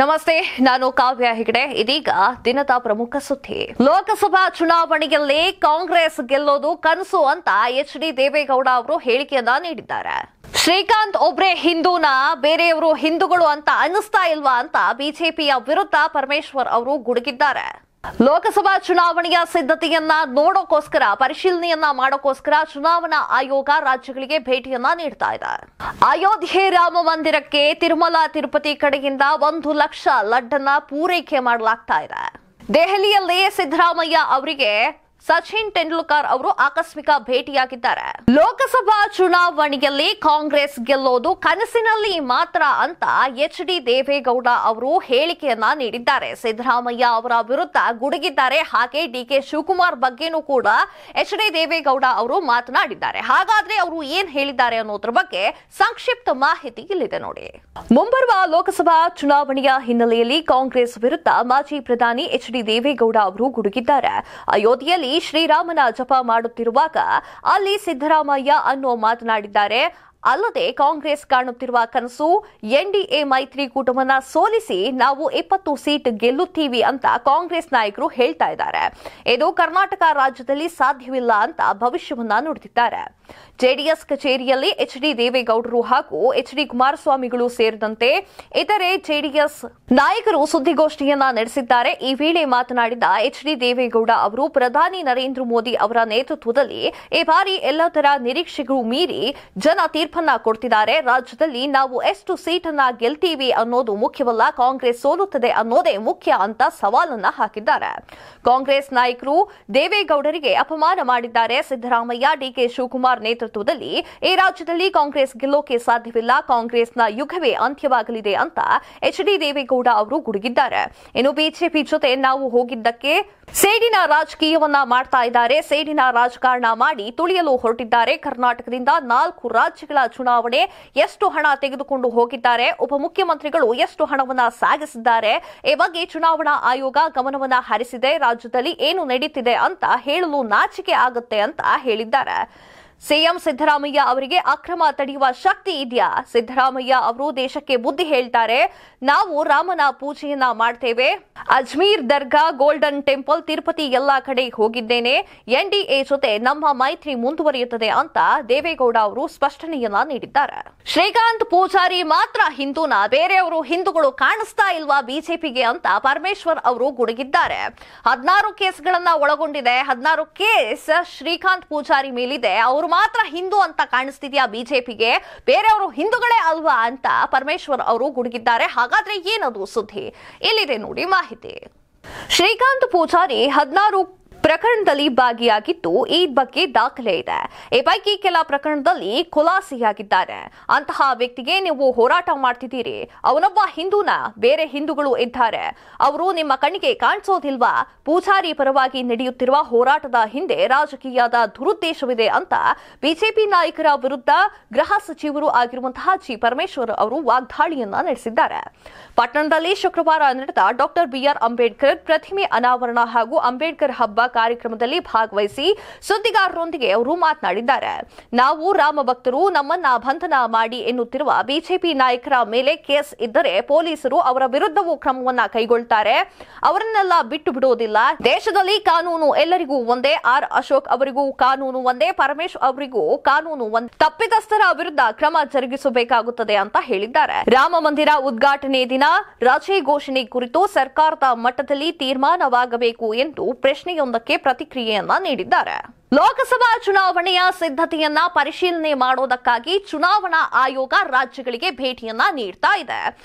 ನಮಸ್ತೆ, ನಾನು ಕಾವ್ಯ ಹೆಗಡೆ. ಇದೀಗ ದಿನದ ಪ್ರಮುಖ ಸುದ್ದಿ. ಲೋಕಸಭಾ ಚುನಾವಣೆಯಲ್ಲಿ ಕಾಂಗ್ರೆಸ್ ಗೆಲ್ಲೋದು ಕನಸು ಅಂತ ಎಚ್.ಡಿ. ದೇವೇಗೌಡ ಅವರು ಹೇಳಿಕೆಯನ್ನ ನೀಡಿದ್ದಾರೆ. ಶ್ರೀಕಾಂತ್ ಒಬ್ರೇ ಹಿಂದೂನ, ಬೇರೆಯವರು ಹಿಂದೂಗಳು ಅಂತ ಅನಿಸ್ತಾ ಇಲ್ವಾ ಅಂತ ಬಿಜೆಪಿಯ ವಿರುದ್ಧ ಪರಮೇಶ್ವರ್ ಅವರು ಗುಡುಗಿದ್ದಾರೆ. ಲೋಕಸಭಾ ಚುನಾವಣೆಯ ಸಿದ್ಧತೆಯನ್ನ ನೋಡೋಕೋಸ್ಕರ, ಪರಿಶೀಲನೆಯನ್ನ ಮಾಡೋಕೋಸ್ಕರ ಚುನಾವಣಾ ಆಯೋಗ ರಾಜ್ಯಗಳಿಗೆ ಭೇಟಿಯನ್ನ ನೀಡ್ತಾ ಇದೆ. ಅಯೋಧ್ಯೆ ರಾಮ ಮಂದಿರಕ್ಕೆ ತಿರುಮಲ ತಿರುಪತಿ ಕಡೆಯಿಂದ 1 ಲಕ್ಷ ಲಡ್ಡನ್ನ ಪೂರೈಕೆ ಮಾಡಲಾಗ್ತಾ ಇದೆ. ದೆಹಲಿಯಲ್ಲಿ ಸಿದ್ದರಾಮಯ್ಯ ಅವರಿಗೆ ಸಚಿನ್ ತೆಂಡೂಲ್ಕರ್ ಅವರು ಆಕಸ್ಮಿಕ ಭೇಟಿಯಾಗಿದ್ದಾರೆ. ಲೋಕಸಭಾ ಚುನಾವಣೆಯಲ್ಲಿ ಕಾಂಗ್ರೆಸ್ ಗೆಲ್ಲೋದು ಕನಸಿನಲ್ಲಿ ಮಾತ್ರ ಅಂತ ಎಚ್.ಡಿ. ದೇವೇಗೌಡ ಅವರು ಹೇಳಿಕೆಯನ್ನ ನೀಡಿದ್ದಾರೆ. ಸಿದ್ದರಾಮಯ್ಯ ಅವರ ವಿರುದ್ಧ ಗುಡುಗಿದ್ದಾರೆ. ಹಾಗೆ ಡಿ.ಕೆ. ಶಿವಕುಮಾರ್ ಬಗ್ಗೆನೂ ಕೂಡ ಎಚ್.ಡಿ. ದೇವೇಗೌಡ ಅವರು ಮಾತನಾಡಿದ್ದಾರೆ. ಹಾಗಾದ್ರೆ ಅವರು ಏನ್ ಹೇಳಿದ್ದಾರೆ ಅನ್ನೋದ್ರ ಬಗ್ಗೆ ಸಂಕ್ಷಿಪ್ತ ಮಾಹಿತಿ ಇಲ್ಲಿದೆ ನೋಡಿ. ಮುಂಬರುವ ಲೋಕಸಭಾ ಚುನಾವಣೆಯ ಹಿನ್ನೆಲೆಯಲ್ಲಿ ಕಾಂಗ್ರೆಸ್ ವಿರುದ್ಧ ಮಾಜಿ ಪ್ರಧಾನಿ ಎಚ್.ಡಿ. ದೇವೇಗೌಡ ಅವರು ಗುಡುಗಿದ್ದಾರೆ. ಅಯೋಧ್ಯೆಯಲ್ಲಿ ಶ್ರೀರಾಮನ ಜಪ ಮಾಡುತ್ತಿರುವಾಗ ಅಲ್ಲಿ ಸಿದ್ದರಾಮಯ್ಯ ಅನ್ನೋ ಮಾತನಾಡಿದ್ದಾರೆ. ಅಲ್ಲದೆ ಕಾಂಗ್ರೆಸ್ ಕಾಣುತ್ತಿರುವ ಕನಸು ಎನ್ಡಿಎ ಮೈತ್ರಿಕೂಟವನ್ನ ಸೋಲಿಸಿ ನಾವು 20 ಸೀಟ್ ಗೆಲ್ಲುತ್ತೀವಿ ಅಂತ ಕಾಂಗ್ರೆಸ್ ನಾಯಕರು ಹೇಳ್ತಾ ಇದ್ದಾರೆ. ಇದು ಕರ್ನಾಟಕ ರಾಜ್ಯದಲ್ಲಿ ಸಾಧ್ಯವಿಲ್ಲ ಅಂತ ಭವಿಷ್ಯವನ್ನ ನುಡಿದಿದ್ದಾರೆ. ಜೆಡಿಎಸ್ ಕಚೇರಿಯಲ್ಲಿ ಎಚ್.ಡಿ. ದೇವೇಗೌಡರು ಹಾಗೂ ಎಚ್.ಡಿ. ಕುಮಾರಸ್ವಾಮಿಗಳು ಸೇರಿದಂತೆ ಇತರೆ ಜೆಡಿಎಸ್ ನಾಯಕರು ಸುದ್ದಿಗೋಷ್ಠಿಯನ್ನ ನಡೆಸಿದ್ದಾರೆ. ಈ ವೇಳೆ ಮಾತನಾಡಿದ ಎಚ್.ಡಿ. ದೇವೇಗೌಡ ಅವರು ಪ್ರಧಾನಿ ನರೇಂದ್ರ ಮೋದಿ ಅವರ ನೇತೃತ್ವದಲ್ಲಿ ಈ ಬಾರಿ ಎಲ್ಲದರ ನಿರೀಕ್ಷೆಗೂ ಮೀರಿ ಜನ ತೀರ್ಪನ್ನ ಕೊಡ್ತಿದ್ದಾರೆ. ರಾಜ್ಯದಲ್ಲಿ ನಾವು ಎಷ್ಟು ಸೀಟನ್ನ ಗೆಲ್ತೀವಿ ಅನ್ನೋದು ಮುಖ್ಯವಲ್ಲ, ಕಾಂಗ್ರೆಸ್ ಸೋಲುತ್ತದೆ ಅನ್ನೋದೇ ಮುಖ್ಯ ಅಂತ ಸವಾಲನ್ನ ಹಾಕಿದ್ದಾರೆ. ಕಾಂಗ್ರೆಸ್ ನಾಯಕರು ದೇವೇಗೌಡರಿಗೆ ಅಪಮಾನ ಮಾಡಿದ್ದಾರೆ. ಸಿದ್ದರಾಮಯ್ಯ, ಡಿ.ಕೆ. ಶಿವಕುಮಾರ್ ನೇತೃತ್ವದಲ್ಲಿ ಈ ರಾಜ್ಯದಲ್ಲಿ ಕಾಂಗ್ರೆಸ್ ಗೆಲ್ಲೋಕೆ ಸಾಧ್ಯವಿಲ್ಲ, ಕಾಂಗ್ರೆಸ್ನ ಯುಗವೇ ಅಂತ್ಯವಾಗಲಿದೆ ಅಂತ ಎಚ್.ಡಿ. ದೇವೇಗೌಡ ಅವರು ಗುಡುಗಿದ್ದಾರೆ. ಇನ್ನು ಬಿಜೆಪಿ ಜೊತೆ ನಾವು ಹೋಗಿದ್ದಕ್ಕೆ ಸೇಡಿನ ರಾಜಕೀಯವನ್ನ ಮಾಡ್ತಾ ಇದ್ದಾರೆ. ಸೇಡಿನ ರಾಜಕಾರಣ ಮಾಡಿ ತುಳಿಯಲು ಹೊರಟಿದ್ದಾರೆ. ಕರ್ನಾಟಕದಿಂದ 4 ರಾಜ್ಯಗಳ ಚುನಾವಣೆ ಎಷ್ಟು ಹಣ ತೆಗೆದುಕೊಂಡು ಹೋಗಿದ್ದಾರೆ, ಉಪಮುಖ್ಯಮಂತ್ರಿಗಳು ಎಷ್ಟು ಹಣವನ್ನ ಸಾಗಿಸಿದ್ದಾರೆ, ಈ ಬಗ್ಗೆ ಚುನಾವಣಾ ಆಯೋಗ ಗಮನವನ್ನ ಹರಿಸಿದೆ. ರಾಜ್ಯದಲ್ಲಿ ಏನು ನಡೀತಿದೆ ಅಂತ ಹೇಳಲು ನಾಚಿಕೆ ಆಗುತ್ತೆ ಅಂತ ಹೇಳಿದ್ದಾರೆ. ಸಿಎಂ ಸಿದ್ದರಾಮಯ್ಯ ಅವರಿಗೆ ಅಕ್ರಮ ತಡೆಯುವ ಶಕ್ತಿ ಇದೆಯಾ? ಸಿದ್ದರಾಮಯ್ಯ ಅವರು ದೇಶಕ್ಕೆ ಬುದ್ಧಿ ಹೇಳ್ತಾರೆ. ನಾವು ರಾಮನ ಪೂಜೆಯನ್ನ ಮಾಡ್ತೇವೆ. ಅಜ್ಮೀರ್ ದರ್ಗಾ, ಗೋಲ್ಡನ್ ಟೆಂಪಲ್, ತಿರುಪತಿ ಎಲ್ಲಾ ಕಡೆ ಹೋಗಿದ್ದೇನೆ. ಎನ್ಡಿಎ ಜೊತೆ ನಮ್ಮ ಮೈತ್ರಿ ಮುಂದುವರಿಯುತ್ತದೆ ಅಂತ ದೇವೇಗೌಡ ಅವರು ಸ್ಪಷ್ಟನೆಯನ್ನ ನೀಡಿದ್ದಾರೆ. ಶ್ರೀಕಾಂತ್ ಪೂಜಾರಿ ಮಾತ್ರ ಹಿಂದೂನ, ಬೇರೆಯವರು ಹಿಂದೂಗಳು ಕಾಣಿಸ್ತಾ ಇಲ್ವಾ ಬಿಜೆಪಿಗೆ ಅಂತ ಪರಮೇಶ್ವರ್ ಅವರು ಗುಡುಗಿದ್ದಾರೆ. 16 ಕೇಸ್ಗಳನ್ನ ಒಳಗೊಂಡಿದೆ. 16 ಕೇಸ್ ಶ್ರೀಕಾಂತ್ ಪೂಜಾರಿ ಮೇಲಿದೆ. ಅವರು ಮಾತ್ರ ಹಿಂದೂ ಅಂತ ಕಾಣಿಸ್ತಿದ್ಯಾ ಬಿಜೆಪಿಗೆ? ಬೇರೆಯವರು ಹಿಂದೂಗಳೇ ಅಲ್ವಾ ಅಂತ ಪರಮೇಶ್ವರ್ ಅವರು ಗುಡುಗಿದ್ದಾರೆ. ಹಾಗಾದ್ರೆ ಏನದು ಸುದ್ದಿ? ಇಲ್ಲಿದೆ ನೋಡಿ ಮಾಹಿತಿ. ಶ್ರೀಕಾಂತ್ ಪೂಜಾರಿ 16 ಪ್ರಕರಣದಲ್ಲಿ ಭಾಗಿಯಾಗಿದ್ದು ಈ ಬಗ್ಗೆ ದಾಖಲೆ ಇದೆ. ಈ ಪೈಕಿ ಕೆಲ ಪ್ರಕರಣದಲ್ಲಿ ಖುಲಾಸೆಯಾಗಿದ್ದಾರೆ. ಅಂತಹ ವ್ಯಕ್ತಿಗೆ ನೀವು ಹೋರಾಟ ಮಾಡ್ತಿದ್ದೀರಿ. ಅವನೊಬ್ಬ ಹಿಂದೂನ, ಬೇರೆ ಹಿಂದೂಗಳು ಇದ್ದಾರೆ, ಅವರು ನಿಮ್ಮ ಕಣ್ಣಿಗೆ ಕಾಣಿಸೋದಿಲ್ವಾ? ಪೂಜಾರಿ ಪರವಾಗಿ ನಡೆಯುತ್ತಿರುವ ಹೋರಾಟದ ಹಿಂದೆ ರಾಜಕೀಯದ ದುರುದ್ದೇಶವಿದೆ ಅಂತ ಬಿಜೆಪಿ ನಾಯಕರ ವಿರುದ್ಧ ಗೃಹ ಸಚಿವರು ಆಗಿರುವಂತಹ ಜಿ ಪರಮೇಶ್ವರ್ ಅವರು ವಾಗ್ದಾಳಿಯನ್ನ ನಡೆಸಿದ್ದಾರೆ. ಪಟ್ಟಣದಲ್ಲಿ ಶುಕ್ರವಾರ ನಡೆದ ಡಾಕ್ಟರ್ ಬಿ.ಆರ್. ಅಂಬೇಡ್ಕರ್ ಪ್ರತಿಮೆ ಅನಾವರಣ ಹಾಗೂ ಅಂಬೇಡ್ಕರ್ ಹಬ್ಬ ಕಾರ್ಯಕ್ರಮದಲ್ಲಿ ಭಾಗವಹಿಸಿ ಸುದ್ದಿಗಾರರೊಂದಿಗೆ ಅವರು ಮಾತನಾಡಿದ್ದಾರೆ. ನಾವು ರಾಮ ಭಕ್ತರು, ನಮ್ಮನ್ನ ಬಂಧನ ಮಾಡಿ ಎನ್ನುತ್ತಿರುವ ಬಿಜೆಪಿ ನಾಯಕರ ಮೇಲೆ ಕೇಸ್ ಇದ್ದರೆ ಪೊಲೀಸರು ಅವರ ವಿರುದ್ಧವೂ ಕ್ರಮವನ್ನ ಕೈಗೊಳ್ಳುತ್ತಾರೆ. ಅವರನ್ನೆಲ್ಲ ಬಿಟ್ಟು ಬಿಡುವುದಿಲ್ಲ. ದೇಶದಲ್ಲಿ ಕಾನೂನು ಎಲ್ಲರಿಗೂ ಒಂದೇ. ಆರ್. ಅಶೋಕ್ ಅವರಿಗೂ ಕಾನೂನು ಒಂದೇ, ಪರಮೇಶ್ ಅವರಿಗೂ ಕಾನೂನು ಒಂದೇ. ತಪ್ಪಿತಸ್ಥರ ವಿರುದ್ಧ ಕ್ರಮ ಜರುಗಿಸಬೇಕಾಗುತ್ತದೆ ಅಂತ ಹೇಳಿದ್ದಾರೆ. ರಾಮ ಮಂದಿರ ಉದ್ಘಾಟನೆ ದಿನ ರಜೆ ಘೋಷಣೆ ಕುರಿತು ಸರ್ಕಾರದ ಮಟ್ಟದಲ್ಲಿ ತೀರ್ಮಾನವಾಗಬೇಕು ಎಂದು ಪ್ರಶ್ನೆಯೊಂದಕ್ಕೆ ಪ್ರತಿಕ್ರಿಯೆಯನ್ನ ನೀಡಿದ್ದಾರೆ. ಲೋಕಸಭಾ ಚುನಾವಣೆಯ ಸಿದ್ಧತೆಯನ್ನ ಪರಿಶೀಲನೆ ಮಾಡೋದಕ್ಕಾಗಿ ಚುನಾವಣಾ ಆಯೋಗ ರಾಜ್ಯಗಳಿಗೆ ಭೇಟಿಯನ್ನ ನೀಡ್ತಾ ಇದೆ.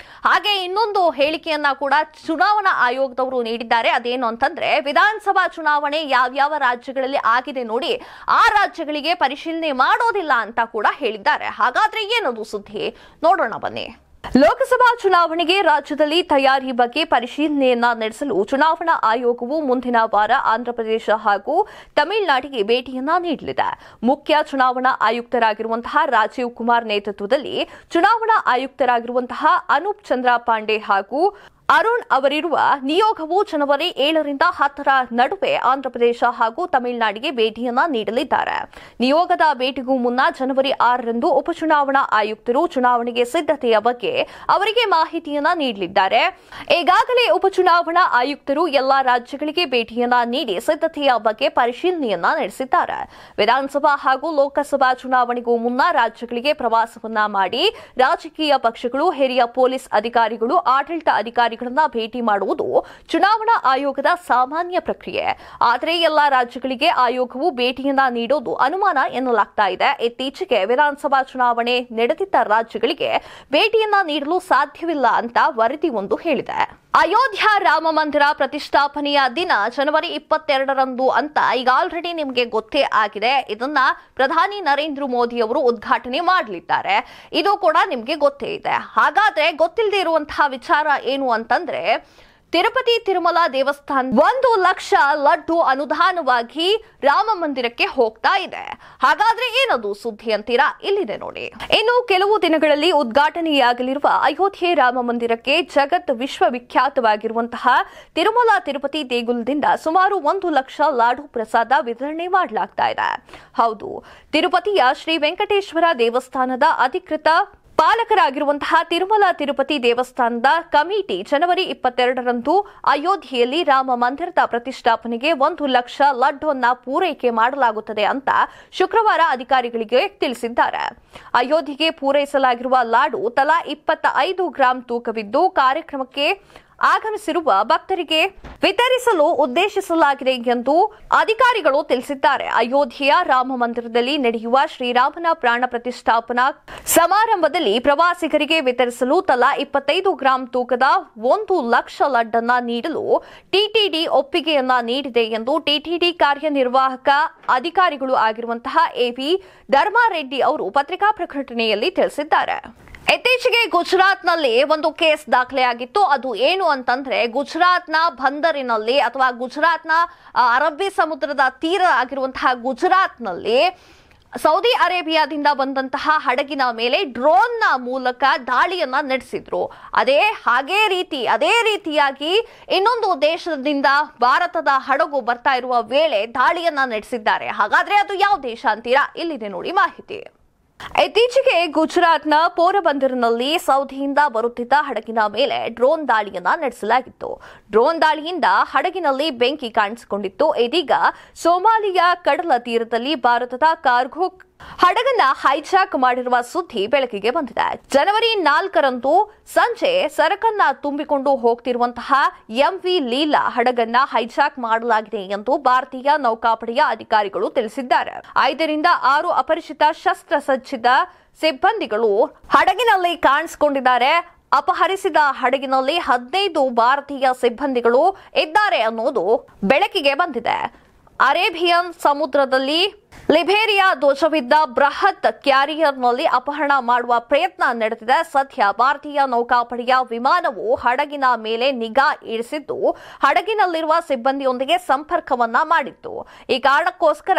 ಹಾಗೆ ಇನ್ನೊಂದು ಹೇಳಿಕೆಯನ್ನ ಕೂಡ ಚುನಾವಣಾ ಆಯೋಗದವರು ನೀಡಿದ್ದಾರೆ. ಅದೇನು ಅಂತಂದ್ರೆ, ವಿಧಾನಸಭಾ ಚುನಾವಣೆ ಯಾವ್ಯಾವ ರಾಜ್ಯಗಳಲ್ಲಿ ಆಗಿದೆ ನೋಡಿ, ಆ ರಾಜ್ಯಗಳಿಗೆ ಪರಿಶೀಲನೆ ಮಾಡೋದಿಲ್ಲ ಅಂತ ಕೂಡ ಹೇಳಿದ್ದಾರೆ. ಹಾಗಾದ್ರೆ ಏನದು ಸುದ್ದಿ? ನೋಡೋಣ ಬನ್ನಿ. ಲೋಕಸಭಾ ಚುನಾವಣೆಗೆ ರಾಜ್ಯದಲ್ಲಿ ತಯಾರಿ ಬಗ್ಗೆ ಪರಿಶೀಲನೆಯನ್ನ ನಡೆಸಲು ಚುನಾವಣಾ ಆಯೋಗವು ಮುಂದಿನ ವಾರ ಆಂಧ್ರಪ್ರದೇಶ ಹಾಗೂ ತಮಿಳುನಾಡಿಗೆ ಭೇಟಿಯನ್ನ ನೀಡಲಿದೆ. ಮುಖ್ಯ ಚುನಾವಣಾ ಆಯುಕ್ತರಾಗಿರುವಂತಹ ರಾಜೀವ್ ಕುಮಾರ್ ನೇತೃತ್ವದಲ್ಲಿ ಚುನಾವಣಾ ಆಯುಕ್ತರಾಗಿರುವಂತಹ ಅನೂಪ್ ಚಂದ್ರ ಪಾಂಡೆ ಹಾಗೂ ಅರುಣ್ ಅವರಿರುವ ನಿಯೋಗವು ಜನವರಿ 7ರಿಂದ 10ರ ನಡುವೆ ಆಂಧ್ರಪ್ರದೇಶ ಹಾಗೂ ತಮಿಳುನಾಡಿಗೆ ಭೇಟಿಯನ್ನ ನೀಡಲಿದ್ದಾರೆ. ನಿಯೋಗದ ಭೇಟಿಗೂ ಮುನ್ನ ಜನವರಿ 6ರಂದು ಉಪಚುನಾವಣಾ ಆಯುಕ್ತರು ಚುನಾವಣೆಗೆ ಸಿದ್ಧತೆಯ ಬಗ್ಗೆ ಅವರಿಗೆ ಮಾಹಿತಿಯನ್ನ ನೀಡಲಿದ್ದಾರೆ. ಈಗಾಗಲೇ ಉಪಚುನಾವಣಾ ಆಯುಕ್ತರು ಎಲ್ಲಾ ರಾಜ್ಯಗಳಿಗೆ ಭೇಟಿಯನ್ನ ನೀಡಿ ಸಿದ್ಧತೆಯ ಬಗ್ಗೆ ಪರಿಶೀಲನೆಯನ್ನ ನಡೆಸಿದ್ದಾರೆ. ವಿಧಾನಸಭಾ ಹಾಗೂ ಲೋಕಸಭಾ ಚುನಾವಣೆಗೂ ಮುನ್ನ ರಾಜ್ಯಗಳಿಗೆ ಪ್ರವಾಸವನ್ನ ಮಾಡಿ ರಾಜಕೀಯ ಪಕ್ಷಗಳು, ಹಿರಿಯ ಪೊಲೀಸ್ ಅಧಿಕಾರಿಗಳು, ಆಡಳಿತ ಅಧಿಕಾರಿಗಳನ್ನ ಭೇಟಿ ಮಾಡುವುದು ಚುನಾವಣಾ ಆಯೋಗದ ಸಾಮಾನ್ಯ ಪ್ರಕ್ರಿಯೆ. ಆದರೆ ಎಲ್ಲಾ ರಾಜ್ಯಗಳಿಗೆ ಆಯೋಗವು ಭೇಟಿಯನ್ನ ನೀಡೋದು ಅನುಮಾನ ಎನ್ನಲಾಗ್ತಾ ಇದೆ. ಇತ್ತೀಚೆಗೆ ವಿಧಾನಸಭಾ ಚುನಾವಣೆ ನಡೆದಿದ್ದ ರಾಜ್ಯಗಳಿಗೆ ಭೇಟಿಯನ್ನ ನೀಡಲು ಸಾಧ್ಯವಿಲ್ಲ ಅಂತ ವರದಿಯೊಂದು ಹೇಳಿದೆ. ಅಯೋಧ್ಯ ರಾಮ ಮಂದಿರ ಪ್ರತಿಷ್ಠಾಪನೆಯ ದಿನ ಜನವರಿ 22ರಂದು ಅಂತ ಈಗ ಆಲ್ರೆಡಿ ನಿಮಗೆ ಗೊತ್ತೇ ಆಗಿದೆ. ಇದನ್ನ ಪ್ರಧಾನಿ ನರೇಂದ್ರ ಮೋದಿ ಅವರು ಉದ್ಘಾಟನೆ ಮಾಡಲಿದ್ದಾರೆ. ಇದು ಕೂಡ ನಿಮಗೆ ಗೊತ್ತೇ ಇದೆ. ಹಾಗಾದ್ರೆ ಗೊತ್ತಿಲ್ಲದೆ ಇರುವಂತಹ ವಿಚಾರ ಏನು ಅಂತಂದ್ರೆ, ತಿರುಪತಿ ತಿರುಮಲ ದೇವಸ್ಥಾನ 1 ಲಕ್ಷ ಲಡ್ಡು ಅನುದಾನವಾಗಿ ರಾಮ ಮಂದಿರಕ್ಕೆ ಹೋಗ್ತಾ ಇದೆ. ಹಾಗಾದ್ರೆ ಏನದು ಸುದ್ದಿ ಅಂತೀರಾ? ಇಲ್ಲಿದೆ ನೋಡಿ. ಇನ್ನು ಕೆಲವು ದಿನಗಳಲ್ಲಿ ಉದ್ಘಾಟನೆಯಾಗಲಿರುವ ಅಯೋಧ್ಯೆ ರಾಮ ಮಂದಿರಕ್ಕೆ ಜಗತ್ ವಿಶ್ವವಿಖ್ಯಾತವಾಗಿರುವಂತಹ ತಿರುಮಲ ತಿರುಪತಿ ದೇಗುಲದಿಂದ ಸುಮಾರು 1 ಲಕ್ಷ ಲಾಡು ಪ್ರಸಾದ ವಿತರಣೆ ಮಾಡಲಾಗ್ತಾ ಇದೆ. ಹೌದು, ತಿರುಪತಿಯ ಶ್ರೀ ವೆಂಕಟೇಶ್ವರ ದೇವಸ್ಥಾನದ ಅಧಿಕೃತ ಪಾಲಕರಾಗಿರುವಂತಹ ತಿರುಮಲ ತಿರುಪತಿ ದೇವಸ್ಥಾನದ ಕಮಿಟಿ ಜನವರಿ 22ರಂದು ಅಯೋಧ್ಯೆಯಲ್ಲಿ ರಾಮ ಮಂದಿರದ ಪ್ರತಿಷ್ಠಾಪನೆಗೆ 1 ಲಕ್ಷ ಲಡ್ಡನ್ನ ಪೂರೈಕೆ ಮಾಡಲಾಗುತ್ತದೆ ಅಂತ ಶುಕ್ರವಾರ ಅಧಿಕಾರಿಗಳಿಗೆ ತಿಳಿಸಿದ್ದಾರೆ. ಅಯೋಧ್ಯೆಗೆ ಪೂರೈಸಲಾಗಿರುವ ಲಾಡು ತಲಾ 25 ಗ್ರಾಂ ತೂಕವಿದ್ದು ಕಾರ್ಯಕ್ರಮಕ್ಕೆ ಆಗಮಿಸಿರುವ ಭಕ್ತರಿಗೆ ವಿತರಿಸಲು ಉದ್ದೇಶಿಸಲಾಗಿದೆ ಎಂದು ಅಧಿಕಾರಿಗಳು ತಿಳಿಸಿದ್ದಾರೆ. ಅಯೋಧ್ಯೆಯ ರಾಮ ಮಂದಿರದಲ್ಲಿ ನಡೆಯುವ ಶ್ರೀರಾಮನ ಪ್ರಾಣ ಪ್ರತಿಷ್ಠಾಪನಾ ಸಮಾರಂಭದಲ್ಲಿ ಪ್ರವಾಸಿಗರಿಗೆ ವಿತರಿಸಲು ತಲಾ 25 ಗ್ರಾಂ ತೂಕದ 1 ಲಕ್ಷ ಲಡ್ಡನ್ನ ನೀಡಲು ಟಿಟಿಡಿ ಒಪ್ಪಿಗೆಯನ್ನ ನೀಡಿದೆ ಎಂದು ಟಿಟಿಡಿ ಕಾರ್ಯನಿರ್ವಾಹಕ ಅಧಿಕಾರಿಗಳು ಆಗಿರುವಂತಹ ಎವಿ ಧರ್ಮಾರೆಡ್ಡಿ ಅವರು ಪತ್ರಿಕಾ ಪ್ರಕಟಣೆಯಲ್ಲಿ ತಿಳಿಸಿದ್ದಾರೆ. ಇತ್ತೀಚೆಗೆ ಗುಜರಾತ್ನಲ್ಲಿ ಒಂದು ಕೇಸ್ ದಾಖಲೆಯಾಗಿತ್ತು. ಅದು ಏನು ಅಂತಂದ್ರೆ, ಗುಜರಾತ್ನ ಬಂದರಿನಲ್ಲಿ ಅಥವಾ ಗುಜರಾತ್ನ ಅರಬ್ಬಿ ಸಮುದ್ರದ ತೀರ ಆಗಿರುವಂತಹ ಗುಜರಾತ್ನಲ್ಲಿ ಸೌದಿ ಅರೇಬಿಯಾದಿಂದ ಬಂದಂತಹ ಹಡಗಿನ ಮೇಲೆ ಡ್ರೋನ್ನ ಮೂಲಕ ದಾಳಿಯನ್ನ ನಡೆಸಿದ್ರು. ಅದೇ ರೀತಿಯಾಗಿ ಇನ್ನೊಂದು ದೇಶದಿಂದ ಭಾರತದ ಹಡಗು ಬರ್ತಾ ಇರುವ ವೇಳೆ ದಾಳಿಯನ್ನ ನಡೆಸಿದ್ದಾರೆ. ಹಾಗಾದ್ರೆ ಅದು ಯಾವ ದೇಶ ಅಂತೀರಾ? ಇಲ್ಲಿದೆ ನೋಡಿ ಮಾಹಿತಿ. ಇತ್ತೀಚೆಗೆ ಗುಜರಾತ್ನ ಪೋರಬಂದರಿನಲ್ಲಿ ಸೌದಿಯಿಂದ ಬರುತ್ತಿದ್ದ ಹಡಗಿನ ಮೇಲೆ ಡ್ರೋನ್ ದಾಳಿಯನ್ನ ನಡೆಸಲಾಗಿತ್ತು. ಡ್ರೋನ್ ದಾಳಿಯಿಂದ ಹಡಗಿನಲ್ಲಿ ಬೆಂಕಿ ಕಾಣಿಸಿಕೊಂಡಿತ್ತು. ಇದೀಗ ಸೋಮಾಲಿಯಾ ಕಡಲ ತೀರದಲ್ಲಿ ಭಾರತದ ಕಾರ್ಗೋ ಹಡಗನ್ನ ಹೈಜಾಕ್ ಮಾಡಿರುವ ಸುದ್ದಿ ಬೆಳಕಿಗೆ ಬಂದಿದೆ. ಜನವರಿ 4ರಂದು ಸಂಜೆ ಸರಕನ್ನ ತುಂಬಿಕೊಂಡು ಹೋಗ್ತಿರುವಂತಹ ಎಂವಿ ಲೀಲಾ ಹಡಗನ್ನ ಹೈಜಾಕ್ ಮಾಡಲಾಗಿದೆ ಎಂದು ಭಾರತೀಯ ನೌಕಾಪಡೆಯ ಅಧಿಕಾರಿಗಳು ತಿಳಿಸಿದ್ದಾರೆ. 5ರಿಂದ 6 ಅಪರಿಚಿತ ಶಸ್ತ್ರಸಜ್ಜಿತ ಸಿಬ್ಬಂದಿಗಳು ಹಡಗಿನಲ್ಲಿ ಕಾಣಿಸಿಕೊಂಡಿದ್ದಾರೆ. ಅಪಹರಿಸಿದ ಹಡಗಿನಲ್ಲಿ 15 ಭಾರತೀಯ ಸಿಬ್ಬಂದಿಗಳು ಇದ್ದಾರೆ ಅನ್ನೋದು ಬೆಳಕಿಗೆ ಬಂದಿದೆ. ಅರೇಬಿಯನ್ ಸಮುದ್ರದಲ್ಲಿ ಲಿಬೇರಿಯಾ ಧ್ವಜವಿದ್ದ ಬೃಹತ್ ಕ್ಯಾರಿಯರ್ನಲ್ಲಿ ಅಪಹರಣ ಮಾಡುವ ಪ್ರಯತ್ನ ನಡೆದಿದೆ. ಸದ್ಯ ಭಾರತೀಯ ನೌಕಾಪಡೆಯ ವಿಮಾನವು ಹಡಗಿನ ಮೇಲೆ ನಿಗಾ ಇರಿಸಿದ್ದು ಹಡಗಿನಲ್ಲಿರುವ ಸಿಬ್ಬಂದಿಯೊಂದಿಗೆ ಸಂಪರ್ಕವನ್ನ ಮಾಡಿತ್ತು. ಈ ಕಾರಣಕ್ಕೋಸ್ಕರ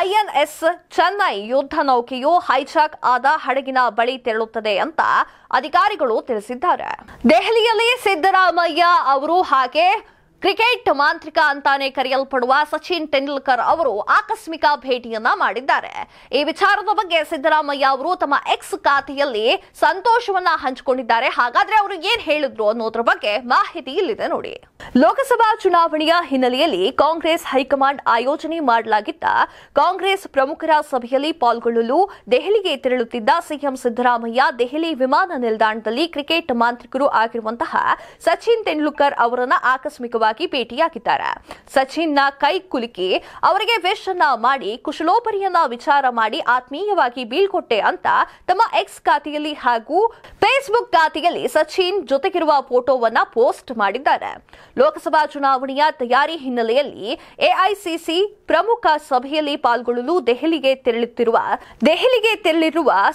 ಐಎನ್ಎಸ್ ಚೆನ್ನೈ ಯುದ್ಧ ನೌಕೆಯು ಹೈಜಾಕ್ ಆದ ಹಡಗಿನ ಬಳಿ ತೆರಳುತ್ತದೆ ಅಂತ ಅಧಿಕಾರಿಗಳು ತಿಳಿಸಿದ್ದಾರೆ. ದೆಹಲಿಯಲ್ಲಿ ಸಿದ್ದರಾಮಯ್ಯ ಅವರು ಹಾಗೆ ಕ್ರಿಕೆಟ್ ಮಾಂತ್ರಿಕ ಅಂತಾನೆ ಕರೆಯಲ್ಪಡುವ ಸಚಿನ್ ತೆಂಡೂಲ್ಕರ್ ಅವರು ಆಕಸ್ಮಿಕ ಭೇಟಿಯನ್ನ ಮಾಡಿದ್ದಾರೆ. ಈ ವಿಚಾರದ ಬಗ್ಗೆ ಸಿದ್ದರಾಮಯ್ಯ ಅವರು ತಮ್ಮ ಎಕ್ಸ್ ಖಾತೆಯಲ್ಲಿ ಸಂತೋಷವನ್ನ ಹಂಚಿಕೊಂಡಿದ್ದಾರೆ. ಹಾಗಾದ್ರೆ ಅವರು ಏನ್ ಹೇಳಿದ್ರು ಅನ್ನೋದ್ರ ಬಗ್ಗೆ ಮಾಹಿತಿ ಇಲ್ಲಿದೆ ನೋಡಿ. ಲೋಕಸಭಾ ಚುನಾವಣೆಯ ಹಿನ್ನೆಲೆಯಲ್ಲಿ ಕಾಂಗ್ರೆಸ್ ಹೈಕಮಾಂಡ್ ಆಯೋಜನೆ ಮಾಡಲಾಗಿದ್ದ ಕಾಂಗ್ರೆಸ್ ಪ್ರಮುಖರ ಸಭೆಯಲ್ಲಿ ಪಾಲ್ಗೊಳ್ಳಲು ದೆಹಲಿಗೆ ತೆರಳುತ್ತಿದ್ದ ಸಿಎಂ ಸಿದ್ದರಾಮಯ್ಯ ದೆಹಲಿ ವಿಮಾನ ನಿಲ್ದಾಣದಲ್ಲಿ ಕ್ರಿಕೆಟ್ ಮಾಂತ್ರಿಕರು ಆಗಿರುವಂತಹ ಸಚಿನ್ ತೆಂಡೂಲ್ಕರ್ ಅವರನ್ನ ಆಕಸ್ಮಿಕವಾಗಿ ಭೇಟಿಯಾಗಿದ್ದಾರೆ. ಸಚಿನ್ನ ಕೈ ಕುಲುಕಿ ಅವರಿಗೆ ವಿಶ್ ಅನ್ನ ಮಾಡಿ ಕುಶಲೋಪರಿಯನ್ನ ವಿಚಾರ ಮಾಡಿ ಆತ್ಮೀಯವಾಗಿ ಬೀಳ್ಕೊಟ್ಟೆ ಅಂತ ತಮ್ಮ ಎಕ್ಸ್ ಖಾತೆಯಲ್ಲಿ ಹಾಗೂ ಫೇಸ್ಬುಕ್ ಖಾತೆಯಲ್ಲಿ ಸಚಿನ್ ಜೊತೆಗಿರುವ ಫೋಟೋವನ್ನ ಪೋಸ್ಟ್ ಮಾಡಿದ್ದಾರೆ. ಲೋಕಸಭಾ ಚುನಾವಣೆಯ ತಯಾರಿ ಹಿನ್ನೆಲೆಯಲ್ಲಿ ಎಐಸಿಸಿ ಪ್ರಮುಖ ಸಭೆಯಲ್ಲಿ ಪಾಲ್ಗೊಳ್ಳಲು ದೆಹಲಿಗೆ ತೆರಳಿರುವ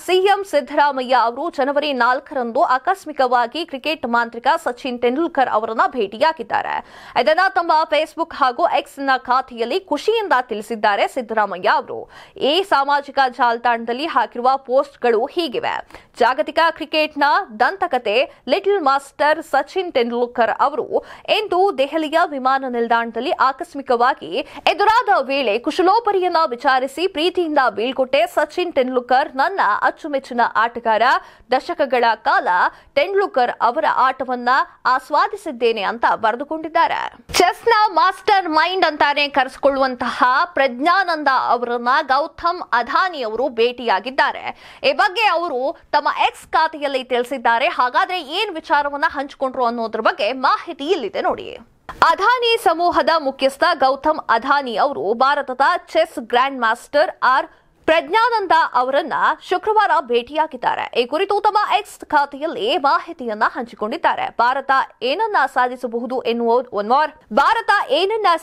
ಸಿಎಂ ಸಿದ್ದರಾಮಯ್ಯ ಅವರು ಜನವರಿ 4ರಂದು ಆಕಸ್ಮಿಕವಾಗಿ ಕ್ರಿಕೆಟ್ ಮಾಂತ್ರಿಕ ಸಚಿನ್ ತೆಂಡೂಲ್ಕರ್ ಅವರನ್ನ ಭೇಟಿಯಾಗಿದ್ದಾರೆ. ಇದನ್ನ ತಮ್ಮ ಫೇಸ್ಬುಕ್ ಹಾಗೂ ಎಕ್ಸ್ ನ ಖಾತೆಯಲ್ಲಿ ಖುಷಿಯಿಂದ ತಿಳಿಸಿದ್ದಾರೆ ಸಿದ್ದರಾಮಯ್ಯ ಅವರು. ಈ ಸಾಮಾಜಿಕ ಜಾಲತಾಣದಲ್ಲಿ ಹಾಕಿರುವ ಪೋಸ್ಟ್ಗಳು ಹೀಗಿವೆ. ಜಾಗತಿಕ ಕ್ರಿಕೆಟ್ನ ದಂತಕತೆ ಲಿಟಲ್ ಮಾಸ್ಟರ್ ಸಚಿನ್ ತೆಂಡೂಲ್ಕರ್ ಅವರು ಇಂದು ದೆಹಲಿಯ ವಿಮಾನ ನಿಲ್ದಾಣದಲ್ಲಿ ಆಕಸ್ಮಿಕವಾಗಿ ಎದುರಾದ ವೇಳೆ ಕುಶಲೋಪರಿಯನ್ನ ವಿಚಾರಿಸಿ ಪ್ರೀತಿಯಿಂದ ಬೀಳ್ಕೊಟ್ಟೆ. ಸಚಿನ್ ತೆಂಡೂಲ್ಕರ್ ನನ್ನ ಅಚ್ಚುಮೆಚ್ಚಿನ ಆಟಗಾರ. ದಶಕಗಳ ಕಾಲ ತೆಂಡೂಲ್ಕರ್ ಅವರ ಆಟವನ್ನ ಆಸ್ವಾದಿಸಿದ್ದೇನೆ ಅಂತ ಬರೆದುಕೊಂಡಿದ್ದಾರೆ. ಚೆಸ್ನ ಮಾಸ್ಟರ್ ಮೈಂಡ್ ಅಂತಾನೆ ಕರೆಸಿಕೊಳ್ಳುವಂತಹ ಪ್ರಜ್ಞಾನಂದ ಅವರನ್ನ ಗೌತಮ್ ಅದಾನಿ ಅವರು ಭೇಟಿಯಾಗಿದ್ದಾರೆ. ಈ ಬಗ್ಗೆ ಅವರು ತಮ್ಮ ಎಕ್ಸ್ ಖಾತೆಯಲ್ಲಿ ತಿಳಿಸಿದ್ದಾರೆ. ಹಾಗಾದ್ರೆ ಏನ್ ವಿಚಾರವನ್ನ ಹಂಚಿಕೊಂಡ್ರು ಅನ್ನೋದ್ರ ಬಗ್ಗೆ ಮಾಹಿತಿ ಇಲ್ಲಿದೆ ನೋಡಿ. ಅದಾನಿ ಸಮೂಹದ ಮುಖ್ಯಸ್ಥ ಗೌತಮ್ ಅದಾನಿ ಅವರು ಭಾರತದ ಚೆಸ್ ಗ್ರ್ಯಾಂಡ್ ಮಾಸ್ಟರ್ ಪ್ರಜ್ಞಾನಂದ ಅವರನ್ನ ಶುಕ್ರವಾರ ಭೇಟಿಯಾಗಿದ್ದಾರೆ. ಈ ಕುರಿತು ತಮ್ಮ ಎಕ್ಸ್ ಖಾತೆಯಲ್ಲಿ ಮಾಹಿತಿಯನ್ನ ಹಂಚಿಕೊಂಡಿದ್ದಾರೆ. ಭಾರತ ಏನನ್ನ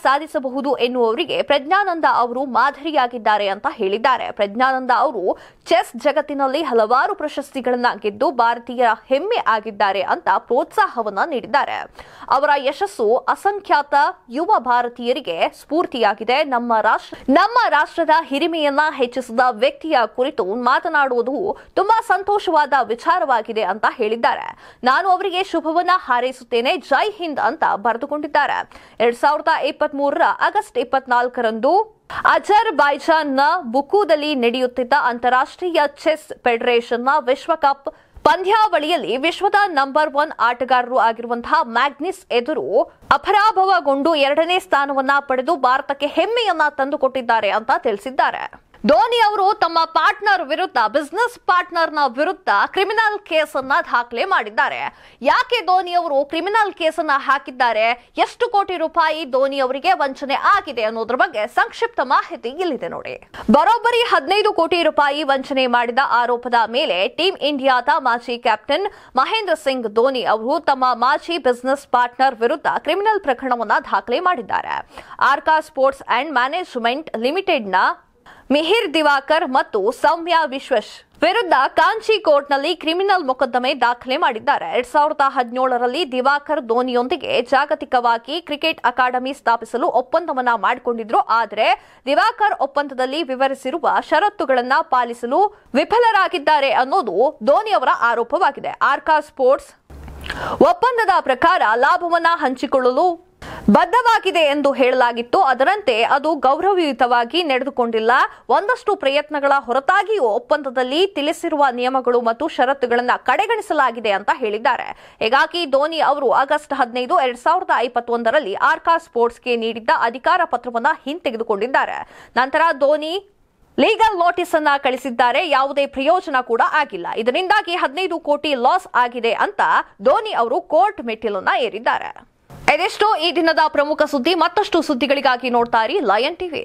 ಸಾಧಿಸಬಹುದು ಎನ್ನುವವರಿಗೆ ಪ್ರಜ್ಞಾನಂದ ಅವರು ಮಾದರಿಯಾಗಿದ್ದಾರೆ ಅಂತ ಹೇಳಿದ್ದಾರೆ. ಪ್ರಜ್ಞಾನಂದ ಅವರು ಚೆಸ್ ಜಗತ್ತಿನಲ್ಲಿ ಹಲವಾರು ಪ್ರಶಸ್ತಿಗಳನ್ನ ಗೆದ್ದು ಭಾರತೀಯರ ಹೆಮ್ಮೆ ಆಗಿದ್ದಾರೆ ಅಂತ ಪ್ರೋತ್ಸಾಹವನ್ನ ನೀಡಿದ್ದಾರೆ. ಅವರ ಯಶಸ್ಸು ಅಸಂಖ್ಯಾತ ಯುವ ಭಾರತೀಯರಿಗೆ ಸ್ಫೂರ್ತಿಯಾಗಿದೆ. ನಮ್ಮ ರಾಷ್ಟ್ರದ ಹಿರಿಮೆಯನ್ನ ಹೆಚ್ಚಿಸಿದ ವ್ಯಕ್ತಿಯ ಕುರಿತು ಮಾತನಾಡುವುದು ತುಂಬಾ ಸಂತೋಷವಾದ ವಿಚಾರವಾಗಿದೆ ಅಂತ ಹೇಳಿದ್ದಾರೆ. ನಾನು ಅವರಿಗೆ ಶುಭವನ್ನ ಹಾರೈಸುತ್ತೇನೆ. ಜೈ ಹಿಂದ್ ಅಂತ ಬರೆದುಕೊಂಡಿದ್ದಾರೆ. 2023 ಆಗಸ್ಟ್ 24ರಂದು ಅಜರ್ಬೈಜಾನ್ನ ಬುಕುದಲ್ಲಿ ನಡೆಯುತ್ತಿದ್ದ ಅಂತಾರಾಷ್ಟ್ರೀಯ ಚೆಸ್ ಫೆಡರೇಷನ್ನ ವಿಶ್ವಕಪ್ ಪಂದ್ಯಾವಳಿಯಲ್ಲಿ ವಿಶ್ವದ ನಂಬರ್ 1 ಆಟಗಾರರು ಆಗಿರುವಂತಹ ಮ್ಯಾಗ್ನಿಸ್ ಎದುರು ಅಪರಾಭವಗೊಂಡು 2ನೇ ಸ್ಥಾನವನ್ನ ಪಡೆದು ಭಾರತಕ್ಕೆ ಹೆಮ್ಮೆಯನ್ನ ತಂದುಕೊಟ್ಟಿದ್ದಾರೆ ಅಂತ ತಿಳಿಸಿದ್ದಾರೆ. ಧೋನಿ ಅವರು ತಮ್ಮ ಬಿಸಿನೆಸ್ ಪಾರ್ಟ್ನರ್ನ ವಿರುದ್ಧ ಕ್ರಿಮಿನಲ್ ಕೇಸನ್ನ ದಾಖಲೆ ಮಾಡಿದ್ದಾರೆ. ಯಾಕೆ ಧೋನಿ ಅವರು ಕ್ರಿಮಿನಲ್ ಕೇಸನ್ನ ಹಾಕಿದ್ದಾರೆ, ಎಷ್ಟು ಕೋಟಿ ರೂಪಾಯಿ ಧೋನಿ ಅವರಿಗೆ ವಂಚನೆ ಆಗಿದೆ ಅನ್ನೋದ್ರ ಬಗ್ಗೆ ಸಂಕ್ಷಿಪ್ತ ಮಾಹಿತಿ ಇಲ್ಲಿದೆ ನೋಡಿ. ಬರೋಬ್ಬರಿ 15 ಕೋಟಿ ರೂಪಾಯಿ ವಂಚನೆ ಮಾಡಿದ ಆರೋಪದ ಮೇಲೆ ಟೀಂ ಇಂಡಿಯಾದ ಮಾಜಿ ಕ್ಯಾಪ್ಟನ್ ಮಹೇಂದ್ರ ಸಿಂಗ್ ಧೋನಿ ಅವರು ತಮ್ಮ ಮಾಜಿ ಬಿಸಿನೆಸ್ ಪಾರ್ಟ್ನರ್ ವಿರುದ್ಧ ಕ್ರಿಮಿನಲ್ ಪ್ರಕರಣವನ್ನ ದಾಖಲೆ ಮಾಡಿದ್ದಾರೆ. ಆರ್ಕಾ ಸ್ಪೋರ್ಟ್ಸ್ ಅಂಡ್ ಮ್ಯಾನೇಜ್ಮೆಂಟ್ ಲಿಮಿಟೆಡ್ನ ಮಿಹಿರ್ ದಿವಾಕರ್ ಮತ್ತು ಸೌಮ್ಯ ವಿಶ್ವೇಶ್ ವಿರುದ್ಧ ಕಾಂಚಿ ಕೋರ್ಟ್ನಲ್ಲಿ ಕ್ರಿಮಿನಲ್ ಮೊಕದ್ದಮೆ ದಾಖಲೆ ಮಾಡಿದ್ದಾರೆ. 2017ರಲ್ಲಿ ದಿವಾಕರ್ ಧೋನಿಯೊಂದಿಗೆ ಜಾಗತಿಕವಾಗಿ ಕ್ರಿಕೆಟ್ ಅಕಾಡೆಮಿ ಸ್ಥಾಪಿಸಲು ಒಪ್ಪಂದವನ್ನ ಮಾಡಿಕೊಂಡಿದ್ರು. ಆದರೆ ದಿವಾಕರ್ ಒಪ್ಪಂದದಲ್ಲಿ ವಿವರಿಸಿರುವ ಷರತ್ತುಗಳನ್ನ ಪಾಲಿಸಲು ವಿಫಲರಾಗಿದ್ದಾರೆ ಅನ್ನೋದು ಧೋನಿ ಅವರ ಆರೋಪವಾಗಿದೆ. ಆರ್ಕಾ ಸ್ಪೋರ್ಟ್ಸ್ ಒಪ್ಪಂದದ ಪ್ರಕಾರ ಲಾಭವನ್ನ ಹಂಚಿಕೊಳ್ಳಲು ಬದ್ಧವಾಗಿದೆ ಎಂದು ಹೇಳಲಾಗಿತ್ತು. ಅದರಂತೆ ಅದು ಗೌರವಯುತವಾಗಿ ನಡೆದುಕೊಂಡಿಲ್ಲ. ಒಂದಷ್ಟು ಪ್ರಯತ್ನಗಳ ಹೊರತಾಗಿಯೂ ಒಪ್ಪಂದದಲ್ಲಿ ತಿಳಿಸಿರುವ ನಿಯಮಗಳು ಮತ್ತು ಷರತ್ತುಗಳನ್ನು ಕಡೆಗಣಿಸಲಾಗಿದೆ ಅಂತ ಹೇಳಿದ್ದಾರೆ. ಹೀಗಾಗಿ ಧೋನಿ ಅವರು ಆಗಸ್ಟ್ 15, 2021ರಲ್ಲಿ ಆರ್ಕಾ ಸ್ಪೋರ್ಟ್ಸ್ಗೆ ನೀಡಿದ್ದ ಅಧಿಕಾರ ಪತ್ರವನ್ನು ಹಿಂತೆಗೆದುಕೊಂಡಿದ್ದಾರೆ. ನಂತರ ಧೋನಿ ಲೀಗಲ್ ನೋಟಿಸ್ ಅನ್ನ ಕಳಿಸಿದ್ದಾರೆ. ಯಾವುದೇ ಪ್ರಯೋಜನ ಕೂಡ ಆಗಿಲ್ಲ. ಇದರಿಂದಾಗಿ 15 ಕೋಟಿ ಲಾಸ್ ಆಗಿದೆ ಅಂತ ಧೋನಿ ಅವರು ಕೋರ್ಟ್ ಮೆಟ್ಟಿಲನ್ನ ಏರಿದ್ದಾರೆ. ಇದೆಷ್ಟು ಈ ದಿನದ ಪ್ರಮುಖ ಸುದ್ದಿ. ಮತ್ತಷ್ಟು ಸುದ್ದಿಗಳಿಗಾಗಿ ನೋಡ್ತಾ ಇರಿ ಲಯನ್ ಟಿವಿ.